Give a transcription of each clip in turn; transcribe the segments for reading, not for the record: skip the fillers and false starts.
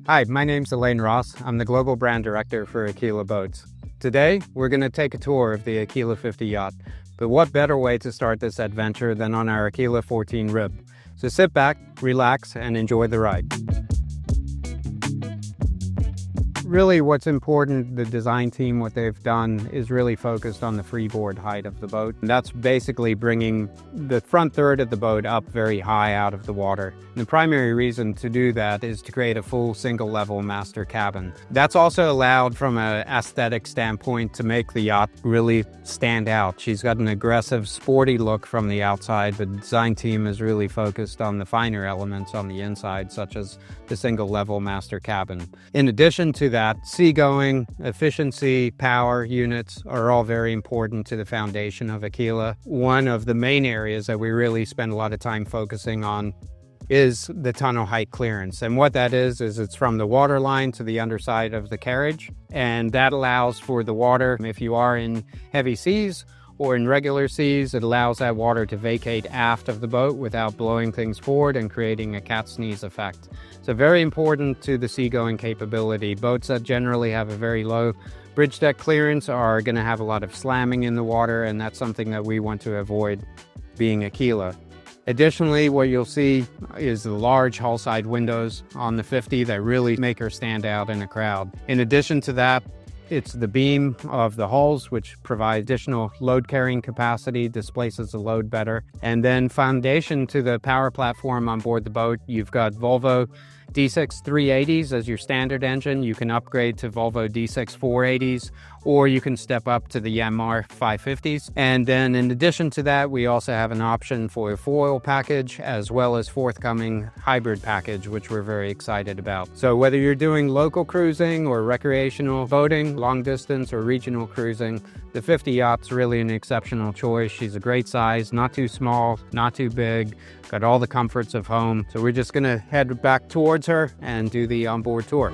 Hi, my name's Elaine Ross. I'm the Global Brand Director for Aquila Boats. Today, we're going to take a tour of the Aquila 50 yacht. But what better way to start this adventure than on our Aquila 14 rib? So sit back, relax, and enjoy the ride. Really what's important, the design team, what they've done is really focused on the freeboard height of the boat. And that's basically bringing the front third of the boat up very high out of the water. And the primary reason to do that is to create a full single level master cabin. That's also allowed from an aesthetic standpoint to make the yacht really stand out. She's got an aggressive, sporty look from the outside, but the design team is really focused on the finer elements on the inside, such as the single level master cabin. In addition to that, seagoing, efficiency, power units are all very important to the foundation of Aquila. One of the main areas that we really spend a lot of time focusing on is the tunnel height clearance. And what that is it's from the water line to the underside of the carriage. And that allows for the water, if you are in heavy seas or in regular seas, it allows that water to vacate aft of the boat without blowing things forward and creating a cat sneeze effect. So very important to the seagoing capability. Boats that generally have a very low bridge deck clearance are going to have a lot of slamming in the water, and that's something that we want to avoid being Aquila. Additionally, what you'll see is the large hull side windows on the 50 that really make her stand out in a crowd. In addition to that, it's the beam of the hulls, which provide additional load carrying capacity, displaces the load better. And then foundation to the power platform on board the boat, you've got Volvo D6 380s as your standard engine. You can upgrade to Volvo D6 480s, or you can step up to the MR 550s. And then in addition to that, we also have an option for a foil package as well as forthcoming hybrid package, which we're very excited about. So whether you're doing local cruising or recreational boating, long distance or regional cruising, the 50 yacht's really an exceptional choice. She's a great size, not too small, not too big, got all the comforts of home. So we're just gonna head back towards her and do the onboard tour.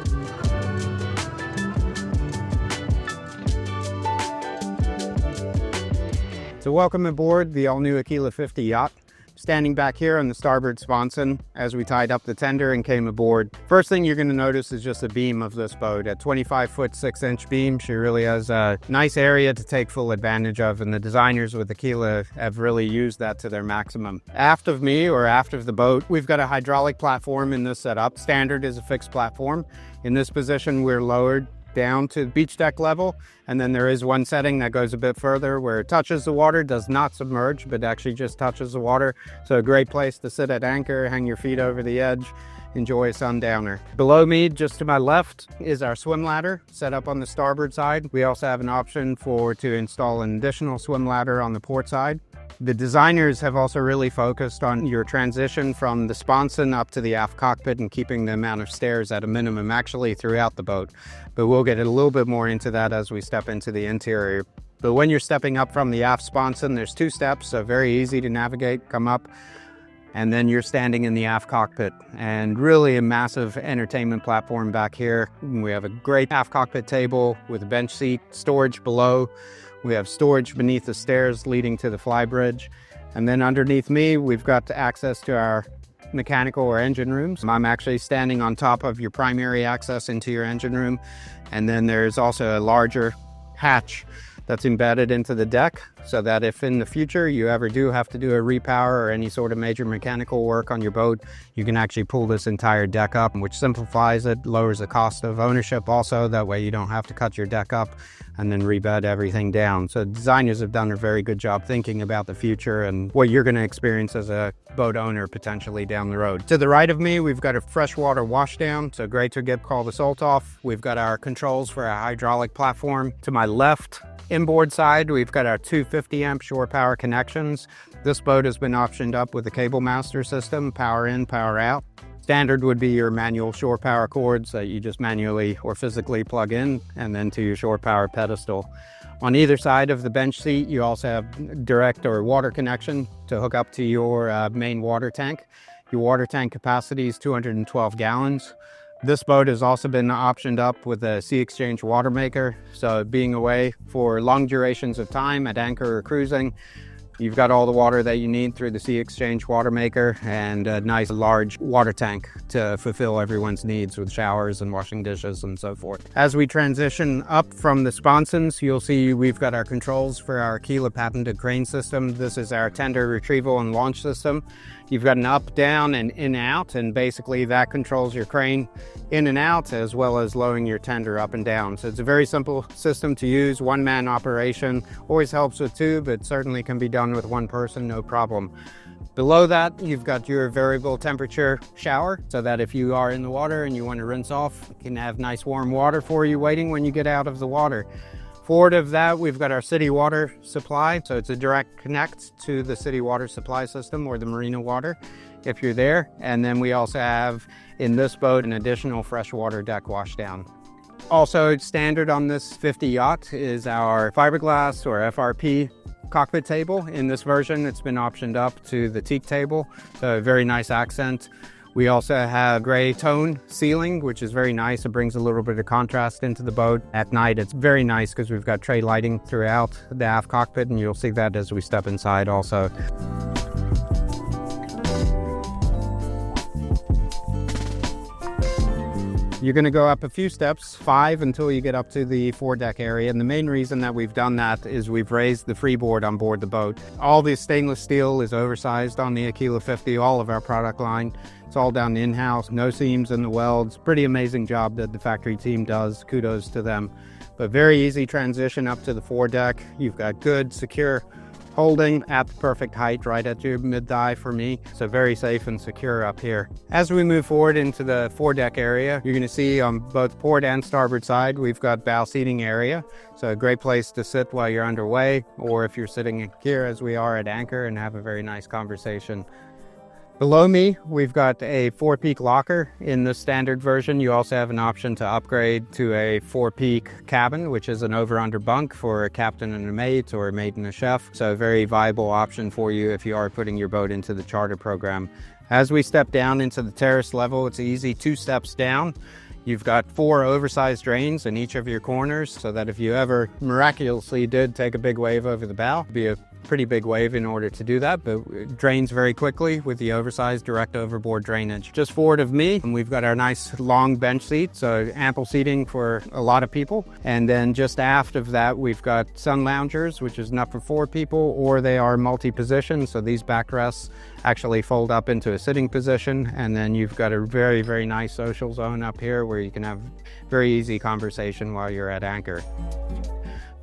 So welcome aboard the all-new Aquila 50 yacht. Standing back here on the starboard sponson as we tied up the tender and came aboard. First thing you're going to notice is just the beam of this boat. A 25-foot 6-inch beam. She really has a nice area to take full advantage of, and the designers with Aquila have really used that to their maximum. Aft of me, or aft of the boat, we've got a hydraulic platform in this setup. Standard is a fixed platform. In this position, we're lowered down to beach deck level, and then there is one setting that goes a bit further where it touches the water, does not submerge, but actually just touches the water. So a great place to sit at anchor, hang your feet over the edge, enjoy a sundowner. Below me, just to my left, is our swim ladder set up on the starboard side. We also have an option to install an additional swim ladder on the port side. The designers have also really focused on your transition from the sponson up to the aft cockpit and keeping the amount of stairs at a minimum actually throughout the boat. But we'll get a little bit more into that as we step into the interior. But when you're stepping up from the aft sponson, there's 2 steps, so very easy to navigate, come up, and then you're standing in the aft cockpit. And really a massive entertainment platform back here. We have a great aft cockpit table with a bench seat, storage below. We have storage beneath the stairs leading to the Flybridge. And then underneath me, we've got access to our mechanical or engine rooms. I'm actually standing on top of your primary access into your engine room. And then there's also a larger hatch that's embedded into the deck, so that if in the future you ever do have to do a repower or any sort of major mechanical work on your boat, you can actually pull this entire deck up, which simplifies it, lowers the cost of ownership also. That way you don't have to cut your deck up and then rebed everything down. So designers have done a very good job thinking about the future and what you're going to experience as a boat owner potentially down the road. To the right of me, we've got a freshwater washdown, so great to call the salt off. We've got our controls for our hydraulic platform. To my left, inboard side, we've got our 250 amp shore power connections. This boat has been optioned up with a cable master system, power in, power out. Standard would be your manual shore power cords that you just manually or physically plug in, and then to your shore power pedestal. On either side of the bench seat, you also have direct or water connection to hook up to your main water tank. Your water tank capacity is 212 gallons. This boat has also been optioned up with a Sea Exchange water maker. So being away for long durations of time at anchor or cruising, You've got all the water that you need through the Sea Exchange water maker and a nice large water tank to fulfill everyone's needs with showers and washing dishes and so forth. As we transition up from the sponsons, you'll see we've got our controls for our Aquila patented crane system. This is our tender retrieval and launch system. You've got an up, down, and in, out, and basically that controls your crane in and out, as well as lowering your tender up and down. So it's a very simple system to use, one-man operation. Always helps with two, but certainly can be done with one person, no problem. Below that, you've got your variable temperature shower, so that if you are in the water and you want to rinse off, you can have nice warm water for you waiting when you get out of the water. Forward of that, we've got our city water supply. So it's a direct connect to the city water supply system or the marina water if you're there. And then we also have in this boat an additional freshwater deck washdown. Also standard on this 50 yacht is our fiberglass or FRP cockpit table. In this version, it's been optioned up to the teak table, so a very nice accent. We also have gray tone ceiling, which is very nice. It brings a little bit of contrast into the boat. At night, it's very nice because we've got tray lighting throughout the aft cockpit, and you'll see that as we step inside also. You're going to go up a few steps, 5, until you get up to the foredeck area. And the main reason that we've done that is we've raised the freeboard on board the boat. All the stainless steel is oversized on the Aquila 50, all of our product line. It's all done in-house, no seams in the welds. Pretty amazing job that the factory team does. Kudos to them. But very easy transition up to the foredeck. You've got good, secure holding at the perfect height, right at your mid-thigh for me. So very safe and secure up here. As we move forward into the foredeck area, you're going to see on both port and starboard side, we've got bow seating area. So a great place to sit while you're underway, or if you're sitting here as we are at anchor and have a very nice conversation. Below me, we've got a 4-peak locker in the standard version. You also have an option to upgrade to a 4-peak cabin, which is an over-under bunk for a captain and a mate or a mate and a chef. So a very viable option for you if you are putting your boat into the charter program. As we step down into the terrace level, it's easy 2 steps down. You've got 4 oversized drains in each of your corners, so that if you ever miraculously did take a big wave over the bow, it'd be a pretty big wave in order to do that, but it drains very quickly with the oversized direct overboard drainage. Just forward of me, we've got our nice long bench seat, so ample seating for a lot of people. And then just aft of that, we've got sun loungers, which is enough for 4 people, or they are multi-position, so these backrests actually fold up into a sitting position. And then you've got a very, very nice social zone up here where you can have very easy conversation while you're at anchor.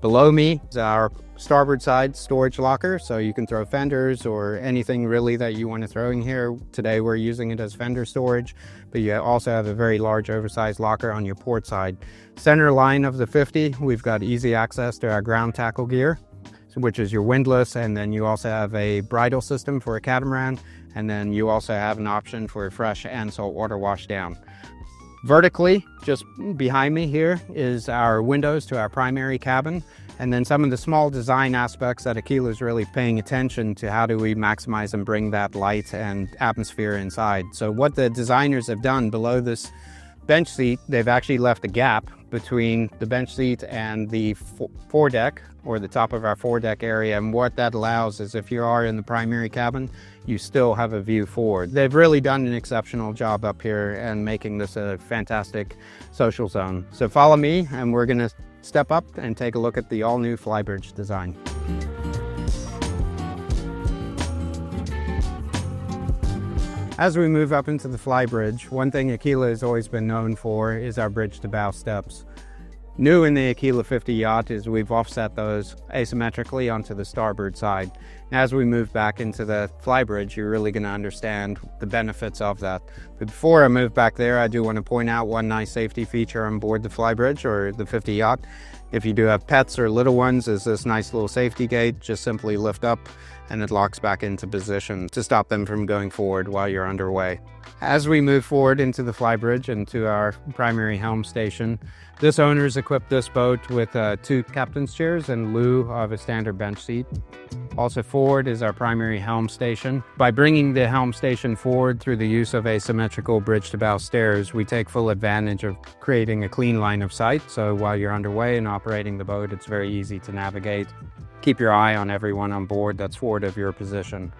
Below me is our starboard side storage locker, so you can throw fenders or anything really that you want to throw in here. Today we're using it as fender storage, but you also have a very large oversized locker on your port side. Center line of the 50, we've got easy access to our ground tackle gear, which is your windlass, and then you also have a bridle system for a catamaran, and then you also have an option for fresh and saltwater wash down. Vertically, just behind me here, is our windows to our primary cabin, and then some of the small design aspects that Aquila is really paying attention to. How do we maximize and bring that light and atmosphere inside? So what the designers have done below this bench seat, they've actually left a gap between the bench seat and the foredeck, or the top of our foredeck area. And what that allows is if you are in the primary cabin, you still have a view forward. They've really done an exceptional job up here and making this a fantastic social zone. So follow me and we're gonna step up and take a look at the all-new Flybridge design. As we move up into the Flybridge, one thing Aquila has always been known for is our bridge-to-bow steps. New in the Aquila 50 yacht is we've offset those asymmetrically onto the starboard side. As we move back into the Flybridge, you're really going to understand the benefits of that. But before I move back there, I do want to point out one nice safety feature on board the Flybridge or the 50 yacht. If you do have pets or little ones, is this nice little safety gate. Just simply lift up and it locks back into position to stop them from going forward while you're underway. As we move forward into the Flybridge and to our primary helm station, this owner's equipped this boat with 2 captain's chairs in lieu of a standard bench seat. Also forward is our primary helm station. By bringing the helm station forward through the use of asymmetrical bridge-to-bow stairs, we take full advantage of creating a clean line of sight. So while you're underway and operating the boat, it's very easy to navigate. keep your eye on everyone on board that's forward of your position.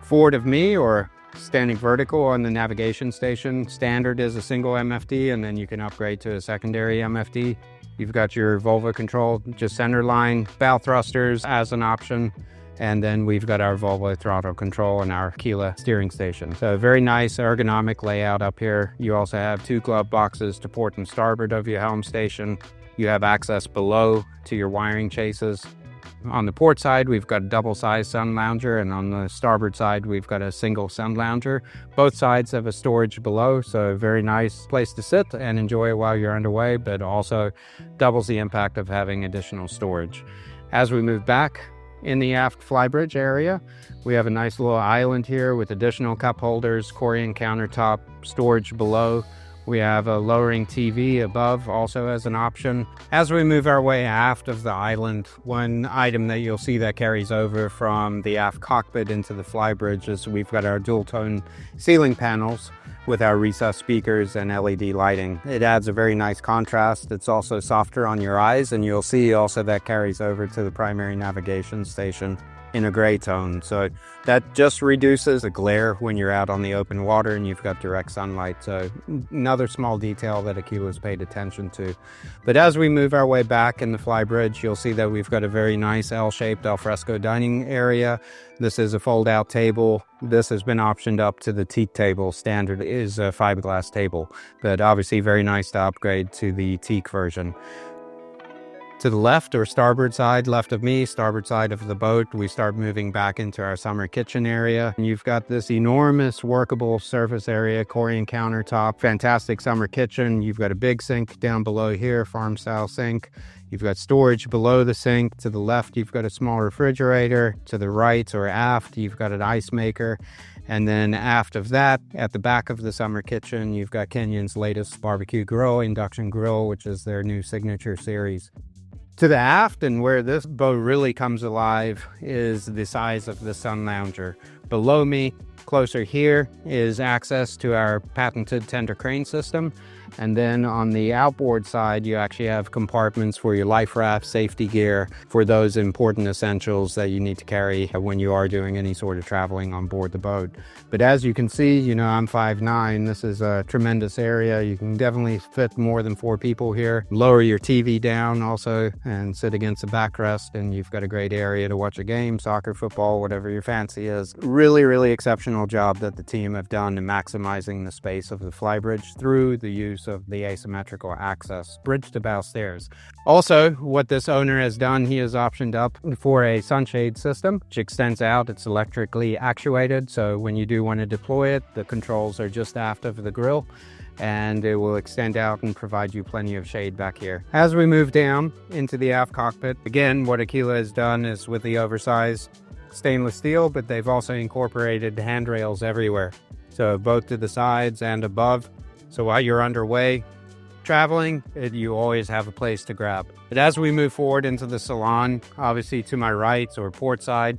Forward of me, or standing vertical on the navigation station, standard is a single MFD, and then you can upgrade to a secondary MFD. You've got your Volvo control, just center line, bow thrusters as an option. And then we've got our Volvo throttle control and our Aquila steering station. So very nice ergonomic layout up here. You also have 2 glove boxes to port and starboard of your helm station. You have access below to your wiring chases. On the port side, we've got a double-sized sun lounger, and on the starboard side, we've got a single sun lounger. Both sides have a storage below, so a very nice place to sit and enjoy while you're underway, but also doubles the impact of having additional storage. As we move back, in the aft Flybridge area, we have a nice little island here with additional cup holders, Corian countertop, storage below. We have a lowering TV above also as an option. As we move our way aft of the island, one item that you'll see that carries over from the aft cockpit into the Flybridge is we've got our dual tone ceiling panels with our recessed speakers and LED lighting. It adds a very nice contrast. It's also softer on your eyes, and you'll see also that carries over to the primary navigation station in a gray tone. So that just reduces the glare when you're out on the open water and you've got direct sunlight. So another small detail that Aquila's paid attention to. But as we move our way back in the Flybridge, you'll see that we've got a very nice L-shaped alfresco dining area. This is a fold-out table. This has been optioned up to the teak table. Standard is a fiberglass table, but obviously very nice to upgrade to the teak version. To the left or starboard side, left of me, starboard side of the boat, we start moving back into our summer kitchen area. And you've got this enormous workable surface area, Corian countertop, fantastic summer kitchen. You've got a big sink down below here, farm style sink. You've got storage below the sink. To the left, you've got a small refrigerator. To the right or aft, you've got an ice maker. And then aft of that, at the back of the summer kitchen, you've got Kenyon's latest barbecue grill, induction grill, which is their new signature series. To the aft, and where this boat really comes alive, is the size of the sun lounger. Below me, closer here, is access to our patented tender crane system. And then on the outboard side, you actually have compartments for your life raft, safety gear, for those important essentials that you need to carry when you are doing any sort of traveling on board the boat. But as you can see, you know, I'm 5'9". This is a tremendous area. You can definitely fit more than 4 people here. Lower your TV down also and sit against the backrest, and you've got a great area to watch a game, soccer, football, whatever your fancy is. Really, really exceptional job that the team have done in maximizing the space of the Flybridge through the use of the asymmetrical access bridge to bow stairs. Also, what this owner has done, he has optioned up for a sunshade system which extends out. It's electrically actuated, so when you do want to deploy it, the controls are just aft of the grill and it will extend out and provide you plenty of shade back here. As we move down into the aft cockpit, again, what Aquila has done is with the oversized stainless steel, but they've also incorporated handrails everywhere, so both to the sides and above. So while you're underway traveling, you always have a place to grab. But as we move forward into the salon, obviously to my right or port side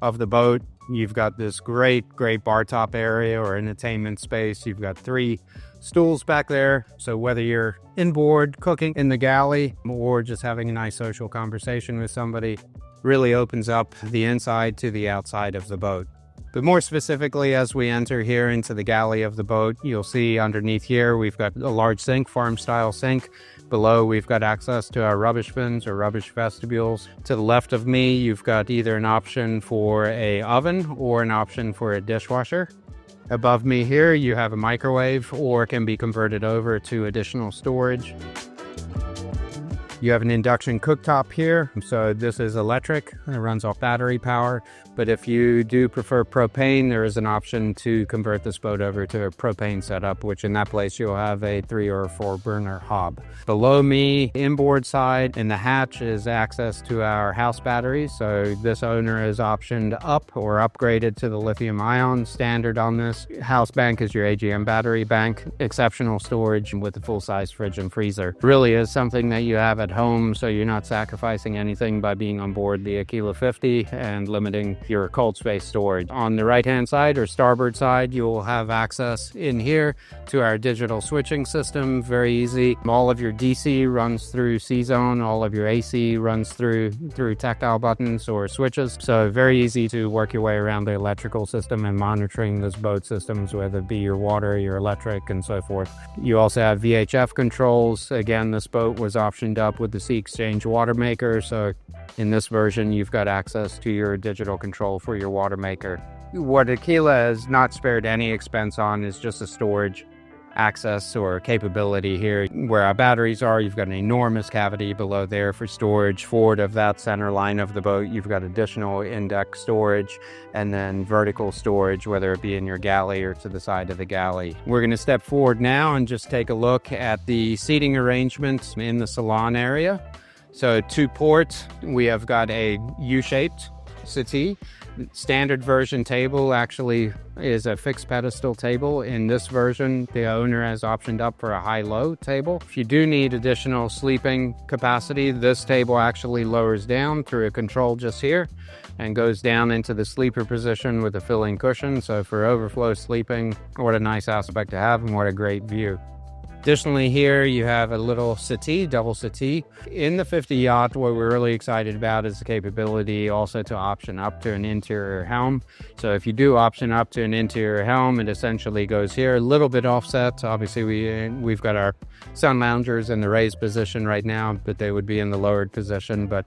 of the boat, you've got this great bar top area or entertainment space. You've got 3 stools back there. So whether you're inboard cooking in the galley or just having a nice social conversation with somebody, really opens up the inside to the outside of the boat. But more specifically, as we enter here into the galley of the boat, you'll see underneath here, we've got a large sink, farm-style sink. Below, we've got access to our rubbish bins or rubbish vestibules. To the left of me, you've got either an option for an oven or an option for a dishwasher. Above me here, you have a microwave or can be converted over to additional storage. You have an induction cooktop here, so this is electric, it runs off battery power, but if you do prefer propane, there is an option to convert this boat over to a propane setup, which in that place you'll have a 3 or 4 burner hob. Below me, inboard side in the hatch is access to our house batteries, so this owner is optioned up or upgraded to the lithium ion. Standard on this house bank is your AGM battery bank, exceptional storage with a full-size fridge and freezer. Really is something that you have at at home, so you're not sacrificing anything by being on board the Aquila 50 and limiting your cold space storage. On the right-hand side or starboard side, you will have access in here to our digital switching system. Very easy. All of your DC runs through C-Zone. All of your AC runs through tactile buttons or switches. So very easy to work your way around the electrical system and monitoring those boat systems, whether it be your water, your electric, and so forth. You also have VHF controls. Again, this boat was optioned up with the Sea Exchange water maker, so in this version you've got access to your digital control for your water maker. What Aquila has not spared any expense on is just the storage access or capability here. Where our batteries are, you've got an enormous cavity below there for storage. Forward of that center line of the boat, you've got additional in-deck storage and then vertical storage, whether it be in your galley or to the side of the galley. We're going to step forward now and just take a look at the seating arrangements in the salon area. So 2 ports, we have got a U-shaped settee. Standard version table actually is a fixed pedestal table. In this version, the owner has optioned up for a high-low table. If you do need additional sleeping capacity, this table actually lowers down through a control just here and goes down into the sleeper position with a filling cushion. So for overflow sleeping, what a nice aspect to have and what a great view. Additionally, here you have a little settee, double settee. In the 50 Yacht, what we're really excited about is the capability also to option up to an interior helm. So if you do option up to an interior helm, it essentially goes here, a little bit offset. Obviously, we've got our sun loungers in the raised position right now, but they would be in the lowered position. But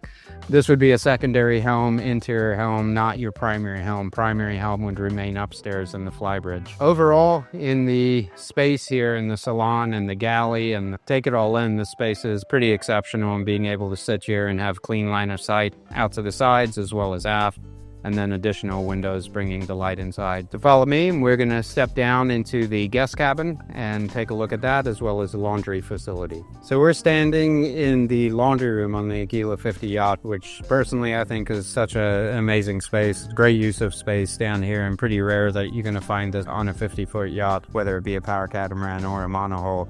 this would be a secondary helm, interior helm, not your primary helm. Primary helm would remain upstairs in the Flybridge. Overall, in the space here in the salon and the galley and take it all in, the space is pretty exceptional, and being able to sit here and have clean line of sight out to the sides as well as aft, and then additional windows bringing the light inside. To follow me, we're going to step down into the guest cabin and take a look at that, as well as the laundry facility. So we're standing in the laundry room on the Aquila 50 Yacht, which personally I think is such an amazing space. Great use of space down here, and pretty rare that you're going to find this on a 50-foot yacht, whether it be a power catamaran or a monohull.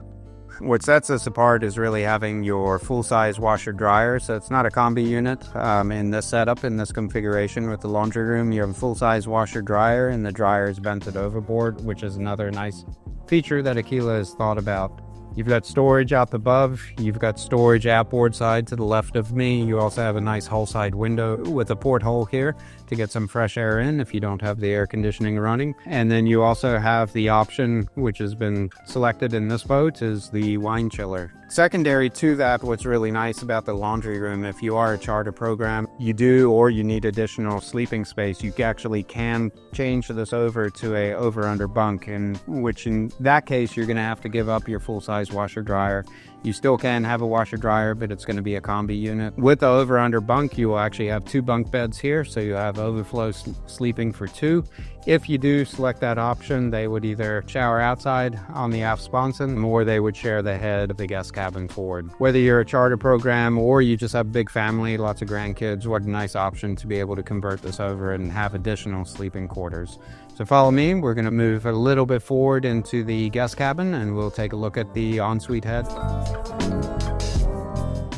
What sets us apart is really having your full-size washer-dryer. So it's not a combi unit in this setup, in this configuration with the laundry room. You have a full-size washer-dryer, and the dryer is vented overboard, which is another nice feature that Aquila has thought about. You've got storage out above, you've got storage outboard side to the left of me. You also have a nice hull side window with a porthole here to get some fresh air in if you don't have the air conditioning running. And then you also have the option, which has been selected in this boat, is the wine chiller. Secondary to that, what's really nice about the laundry room, if you are a charter program, you need additional sleeping space, you actually can change this over to a over-under bunk, which in that case, you're going to have to give up your full-size washer-dryer. You still can have a washer-dryer, but it's going to be a combi unit. With the over-under bunk, you will actually have 2 bunk beds here, so you have overflow sleeping for 2. If you do select that option, they would either shower outside on the aft sponson, or they would share the head of the guest cabin forward. Whether you're a charter program or you just have a big family, lots of grandkids, what a nice option to be able to convert this over and have additional sleeping quarters. So follow me, we're going to move a little bit forward into the guest cabin and we'll take a look at the ensuite head.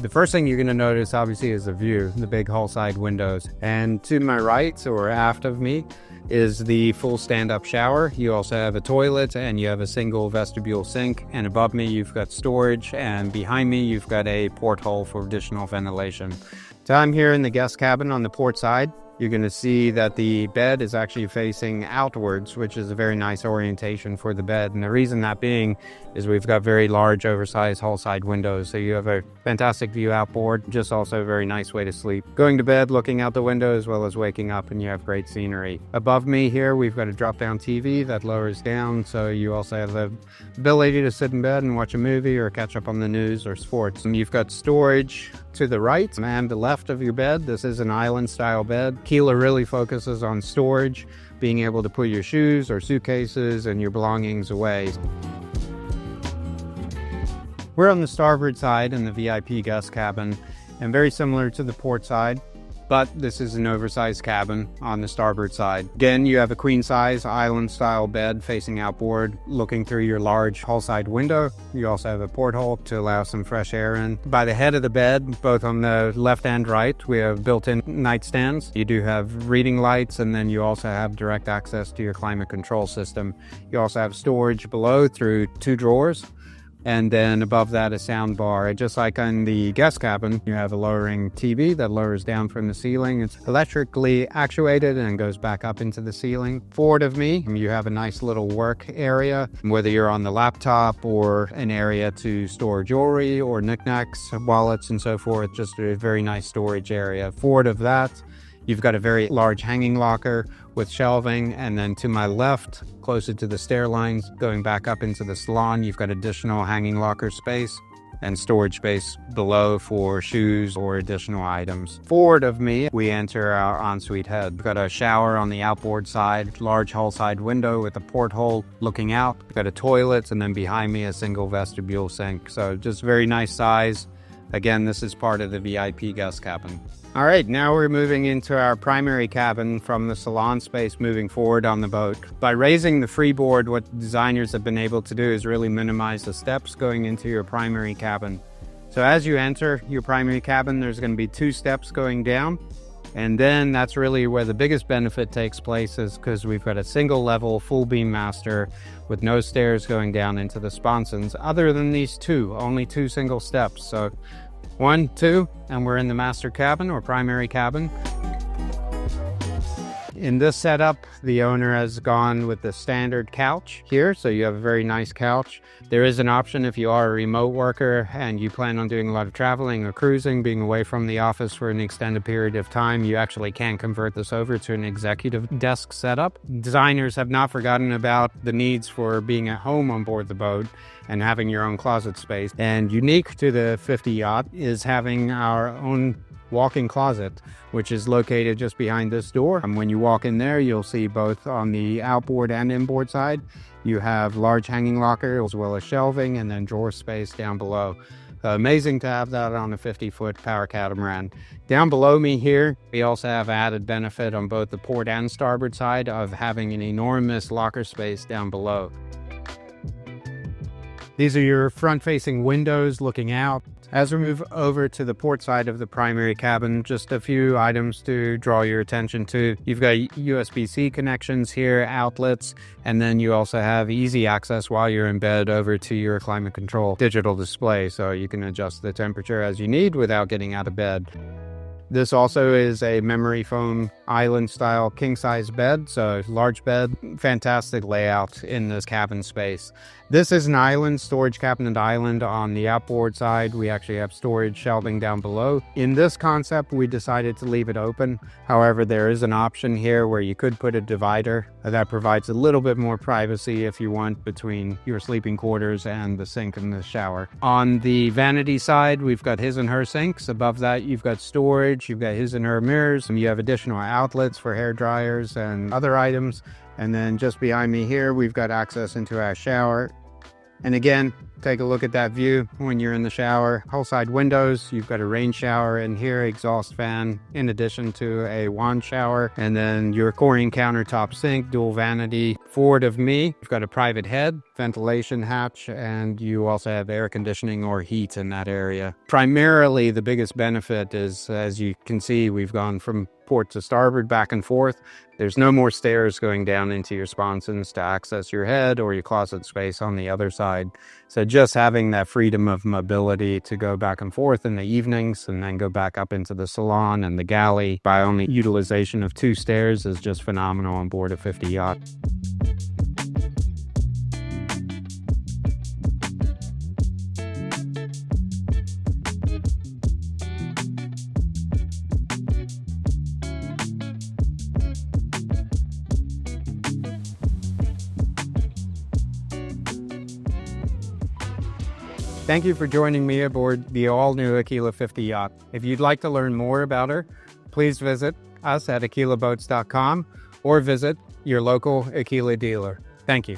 The first thing you're going to notice obviously is the view, the big hull side windows. And to my right or aft of me is the full stand-up shower. You also have a toilet and you have a single vestibule sink, and above me you've got storage, and behind me you've got a porthole for additional ventilation. So I'm here in the guest cabin on the port side. You're going to see that the bed is actually facing outwards, which is a very nice orientation for the bed. And the reason that being is we've got very large, oversized hull side windows. So you have a fantastic view outboard, just also a very nice way to sleep. Going to bed, looking out the window, as well as waking up, and you have great scenery. Above me here, we've got a drop-down TV that lowers down. So you also have the ability to sit in bed and watch a movie or catch up on the news or sports. And you've got storage to the right and the left of your bed. This is an island style bed. Aquila really focuses on storage, being able to put your shoes or suitcases and your belongings away. We're on the starboard side in the VIP guest cabin, and very similar to the port side, but this is an oversized cabin on the starboard side. Again, you have a queen size island style bed facing outboard, looking through your large hull side window. You also have a porthole to allow some fresh air in. By the head of the bed, both on the left and right, we have built-in nightstands. You do have reading lights, and then you also have direct access to your climate control system. You also have storage below through 2 drawers. And then above that, a sound bar. Just like in the guest cabin, you have a lowering TV that lowers down from the ceiling. It's electrically actuated and goes back up into the ceiling. Forward of me, you have a nice little work area, whether you're on the laptop or an area to store jewelry or knickknacks, wallets, and so forth. Just a very nice storage area. Forward of that, you've got a very large hanging locker with shelving, and then to my left, closer to the stair lines, going back up into the salon, you've got additional hanging locker space and storage space below for shoes or additional items. Forward of me, we enter our ensuite head. We've got a shower on the outboard side, large hull side window with a porthole looking out. We've got a toilet, and then behind me, a single vestibule sink. So just very nice size. Again, this is part of the VIP guest cabin. All right, now we're moving into our primary cabin from the salon space moving forward on the boat. By raising the freeboard, what designers have been able to do is really minimize the steps going into your primary cabin. So as you enter your primary cabin, there's going to be 2 steps going down. And then that's really where the biggest benefit takes place, is because we've got a single level full beam master with no stairs going down into the sponsons. Other than these 2, only 2 single steps. So 1, 2, and we're in the master cabin or primary cabin. In this setup, the owner has gone with the standard couch here, so you have a very nice couch. There is an option if you are a remote worker and you plan on doing a lot of traveling or cruising, being away from the office for an extended period of time, you actually can convert this over to an executive desk setup. Designers have not forgotten about the needs for being at home on board the boat and having your own closet space. And unique to the 50 yacht is having our own walk-in closet, which is located just behind this door. And when you walk in there, you'll see both on the outboard and inboard side, you have large hanging locker as well as shelving, and then drawer space down below. Amazing to have that on a 50-foot power catamaran. Down below me here, we also have added benefit on both the port and starboard side of having an enormous locker space down below. These are your front-facing windows looking out. As we move over to the port side of the primary cabin, just a few items to draw your attention to. You've got USB-C connections here, outlets, and then you also have easy access while you're in bed over to your climate control digital display, so you can adjust the temperature as you need without getting out of bed. This also is a memory foam island style king size bed, so large bed, fantastic layout in this cabin space. This is an island, storage cabinet island on the outboard side. We actually have storage shelving down below. In this concept, we decided to leave it open. However, there is an option here where you could put a divider that provides a little bit more privacy if you want between your sleeping quarters and the sink and the shower. On the vanity side, we've got his and her sinks. Above that, you've got storage, you've got his and her mirrors, and you have additional outlets for hair dryers and other items. And then just behind me here, we've got access into our shower. And again, take a look at that view when you're in the shower. Hull side windows, you've got a rain shower in here, exhaust fan, in addition to a wand shower. And then your chlorine countertop sink, dual vanity. Forward of me, you've got a private head, ventilation hatch, and you also have air conditioning or heat in that area. Primarily, the biggest benefit is, as you can see, we've gone from port to starboard, back and forth. There's no more stairs going down into your sponsons to access your head or your closet space on the other side. So just having that freedom of mobility to go back and forth in the evenings and then go back up into the salon and the galley by only utilization of 2 stairs is just phenomenal on board a 50 yacht. Thank you for joining me aboard the all-new Aquila 50 yacht. If you'd like to learn more about her, please visit us at aquilaboats.com or visit your local Aquila dealer. Thank you.